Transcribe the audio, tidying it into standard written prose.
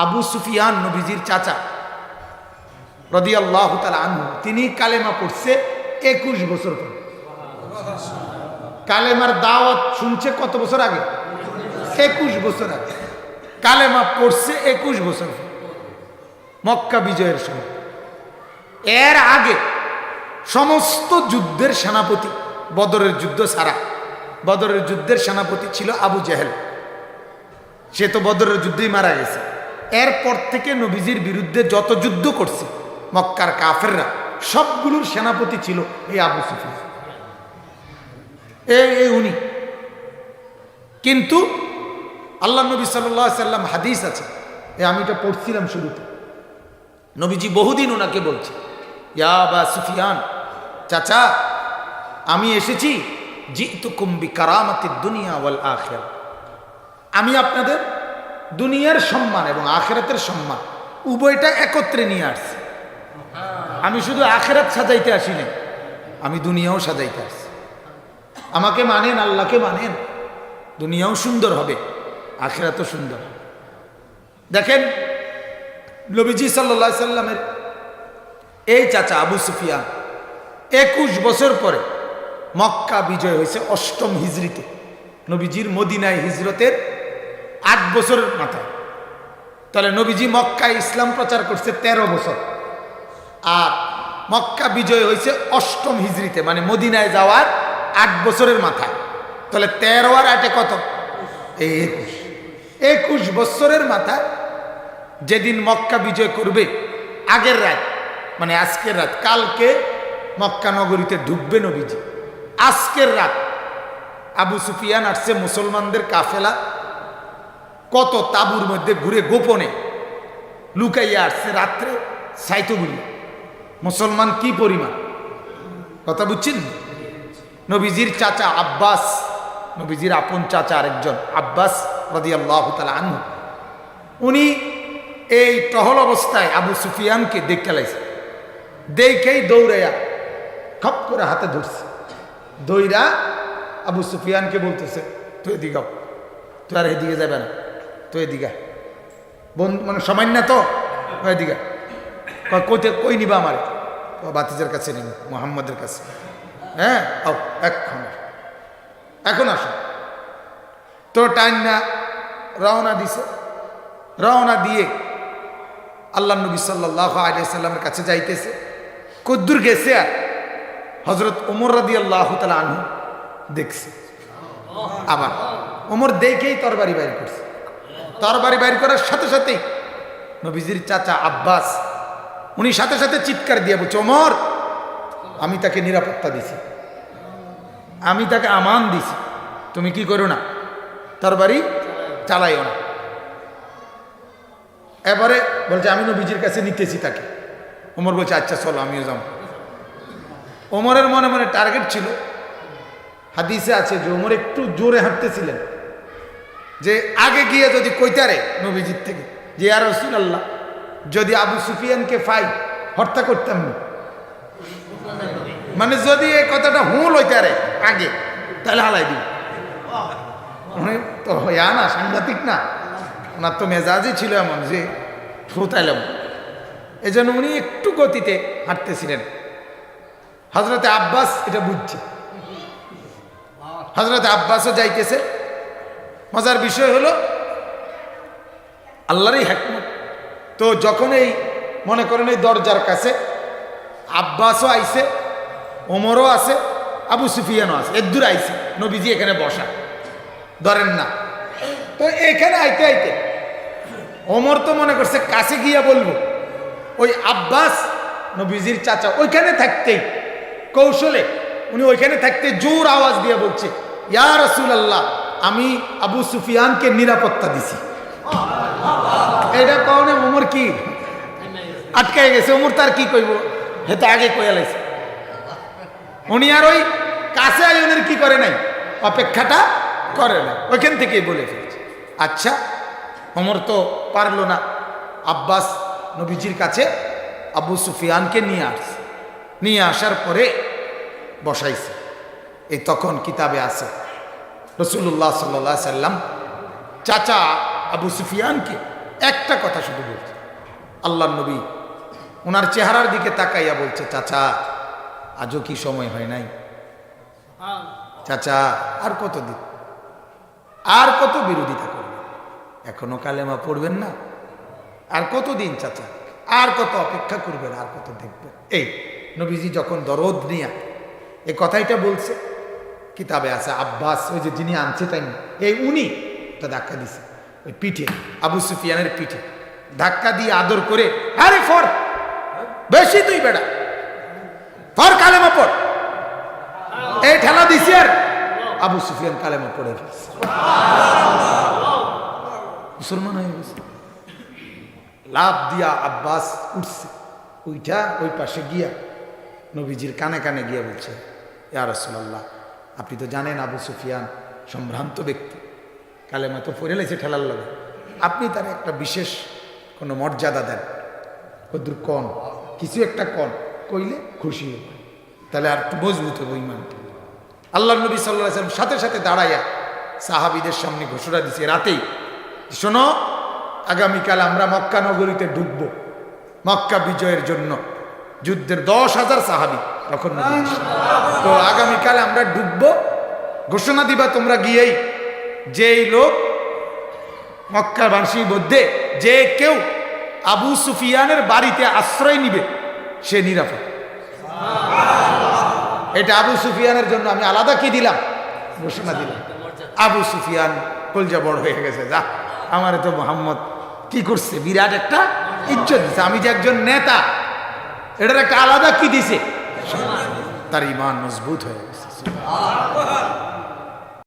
আবু সুফিয়ান নবীজির চাচা রাদিয়াল্লাহু তাআলা আনহু, তিনি কালেমা পড়ছে 21 বছর পর। কালেমার দাওয়াত শুনছে কত বছর আগে? 21 বছর আগে। কালেমা পড়ছে 21 বছর পর, মক্কা বিজয়ের সময়। এর আগে সমস্ত যুদ্ধের সেনাপতি, বদরের যুদ্ধ ছাড়া, বদরের যুদ্ধের সেনাপতি ছিল আবু জেহেল। সে তো বদরের যুদ্ধেই মারা গেছে। এরপর থেকে নবীজির বিরুদ্ধে যত যুদ্ধ করছে মক্কার কাফেররা, সবগুলোর সেনাপতি ছিল এই আবু সুফিয়ান, এই উনি। কিন্তু আল্লাহ নবী সাল্লাল্লাহু আলাইহি সাল্লাম, হাদিস আছে, আমি এটা পড়ছিলাম শুরুতে, নবীজি বহুদিন ওনাকে বলছে, ইয়া আবা সুফিয়ান, চাচা আমি এসেছি, জিতুকুম বিকারামাতিদ দুনিয়া ওয়াল আখিরা, আমি আপনাদের দুনিয়ার সম্মান এবং আখিরাতের সম্মান উভয়টা একত্রে নিয়ে আসছি। আমি শুধু আখিরাত সাজাইতে আসি না, আমি দুনিয়াও সাজাইতে আসছি। আমাকে মানেন, আল্লাহকে মানেন, দুনিয়াও সুন্দর হবে, আখিরাতও সুন্দর হবে। দেখেন নবীজি সাল্লাল্লাহু আলাইহি সাল্লামের এই চাচা আবু সুফিয়ান 21 বছর পরে মক্কা বিজয় হয়েছে 8ম হিজরিতে, নবীজির মদিনায় হিজরতের 8 বছরের মাথায়। তাহলে নবীজি মক্কায় ইসলাম প্রচার করছে 13 বছর, আর মক্কা বিজয় হয়েছে 8ম হিজরিতে, মানে মদিনায় যাওয়ার 8 বছরের মাথায়। তাহলে 13 আর 8 কত? 21 বছরের মাথায় যেদিন মক্কা বিজয় করবে, আগের রাত মানে আজকের রাত, কালকে মক্কা নগরীতে ঢুকবে নবীজি। আজকের রাত আবু সুফিয়ান আসছে, মুসলমানদের কাফেলা কত তাবুর মধ্যে ঘুরে গোপনে লুকাইয়া আসছে রাত্রে সাইতগুলি। মুসলমান কি পরিমাণ, কথা বুঝছেন? নবীজির চাচা আব্বাস, নবীজির আপন চাচা আরেকজন আব্বাস রাদিয়াল্লাহু তাআলা আনহু, উনি এই টহল অবস্থায় আবু সুফিয়ানকে দেখতে লাইছে। দেখেই দৌড়াইয়া খপ করে হাতে ধরছে, দৌড়া আবু সুফিয়ানকে বলতেছে, তুই এদিকে, তুই আর এদিকে যাবে না, তুই এদিকে বন্ধু, মানে সামান্য তো এদিকে। কইতে কই নিবা আমারে? বাতিজার কাছে নিব, মুহাম্মদের কাছে। হ্যাঁ এখন আসো। তো টাইম না রওনা দিছে, রওনা দিয়ে আল্লাহ নবী সাল্লাল্লাহু আলাইহি সাল্লামের কাছে যাইতেছে। কদ্দুর গেছে আর হযরত ওমর রাদিয়াল্লাহু তাআলা আনহু দেখছে। আবার ওমর দেখেই তরবারি বাইর করছে। তরবারি বাইর করার সাথে সাথেই নবীজির চাচা আব্বাস, উনি সাথে সাথে চিৎকার দিয়ে বলছে, ওমর আমি তাকে নিরাপত্তা দিছি, আমি তাকে আমান দিছি, তুমি কি করো না, তরবারি চালাইও না। এবারে বলছে আমি নবীজির কাছে নিতেছি তাকে। ওমর বলছে আচ্ছা চলো আমিও যাব। ওমরের মনে মনে টার্গেট ছিল, হাদিসে আছে যে ওমর একটু জোরে হাঁটতেছিলেন, যে আগে গিয়ে যদি কইতারে নবীজির থেকে যে ইয়া রাসূলুল্লাহ, যদি আবু সুফিয়ানকে পাই হত্যা করতাম না, মানে যদি এই কথাটা হুল হইতারে আগে, তাহলে হালাই দিই। তো হইয়া না, সাংঘাতিক না, ওনার তো মেজাজই ছিল এমন যে ফুতাইলাম। এই জন্য উনি একটু গতিতে হাঁটতেছিলেন। হযরতে আব্বাস এটা বুঝছে, হযরতে আব্বাসও যাইতেছে। মজার বিষয় হলো আল্লাহরই হিকমত। তো যখন এই মনে করেন এই দরজার কাছে আব্বাসও আইছে, ওমরও আছে, আবু সুফিয়ানও আছে, এদুর আইছে, নবীজি এখানে বসা, ধরেন না। তো এখানে আইতে আইতে ওমর তো মনে করছে কাছে গিয়া বলবো, ওই আব্বাস নবীজির চাচা ওইখানে থাকতেই কৌশলে উনি ওইখানে থাকতে জোর আওয়াজ দিয়ে বলছে, ইয়া রাসূলুল্লাহ আমি আবু সুফিয়ানকে নিরাপত্তা দিছি। এটা কারণে ওমর কি আটকায় গেছে। ওমর তার কি কইব, হেতে আগে কইয়া লাইছে। উনি আর ওই কাছে আইনের কি করে নাই, অপেক্ষাটা করে না, ওইখান থেকেই বলে ফেলছে। আচ্ছা ওমর তো পারলো না, আব্বাস নবীজির কাছে আবু সুফিয়ানকে নিয়ে আসছে। নিয়ে আসার পরে বসাইছে। এই তখন কিতাবে আছে রাসূলুল্লাহ সাল্লাল্লাহু আলাইহি সাল্লাম চাচা আবু সুফিয়ানকে একটা কথা শুনে আল্লাহ নবী ওনার চেহারার দিকে তাকাইয়া বলছে, চাচা আজও কি সময় হয় নাই? চাচা আর কতদিন, আর কত বিরোধিতা করবেন? এখনো কালেমা পড়বেন না? আর কতদিন চাচা, আর কত অপেক্ষা করবেন, আর কত দেখবেন? এই নবীজি যখন দরদ নিয়া এই কথাইটা বলছে, কিতাবে আছে আব্বাস, ওই যে যিনি আনছে তাই এই উনি তা ধাক্কা দিছে ওই পিঠে, আবু সুফিয়ানের পিঠে ধাক্কা দিয়ে আদর করে, আরে ফর বেশি তুই বেড়া, ফর কালেমা পড়, এই ঠেলা দিছি আর আবু সুফিয়ান কালেমা পড়ে ফেলছে, মুসলমান হয়ে গেছে। লাভ দিয়া আব্বাস উঠছে, ওইটা ওই পাশে গিয়া নবীজির কানে কানে গিয়া বলছে, ইয়া রাসূলুল্লাহ, আপনি তো জানেন আবু সুফিয়ান সম্ভ্রান্ত ব্যক্তি, কালেমা তো পড়ে লেছে ঠেলার লাগে, আপনি তার একটা বিশেষ কোনো মর্যাদা দেন, কদ্দুর কন, কিছু একটা কন, কইলে খুশি হবে, তাহলে আর একটু মজবুত হবে ইমানটা। আল্লাহ নবী সাল্লাল্লাহু আলাইহি ওয়াসাল্লাম সাথে সাথে দাঁড়াইয়া সাহাবীদের সামনে ঘোষণা দিছে রাতেই, শোনো, আগামীকাল আমরা মক্কা নগরীতে ঢুকব মক্কা বিজয়ের জন্য, যুদ্ধের 10,000 সাহাবী তখন তো, আগামীকাল আমরা ঢুকব, ঘোষণা দিবা তোমরা গিয়েই, যেই লোক মক্কাবাসীর মধ্যে যে কেউ আবু সুফিয়ানের বাড়িতে আশ্রয় নিবে সে নিরাপদ। এটা আবু সুফিয়ানের জন্য আমি আলাদা কি দিলাম, ঘোষণা দিলাম। আবু সুফিয়ান কলজা বড় হয়ে গেছে, যা আমারে তো মোহাম্মদ কি করছে, বিরাট একটা ইজ্জত দিছে, আমি যে একজন নেতা এটার একটা আলাদা কি দিছে, তার ঈমান মজবুত হয়ে গেছে।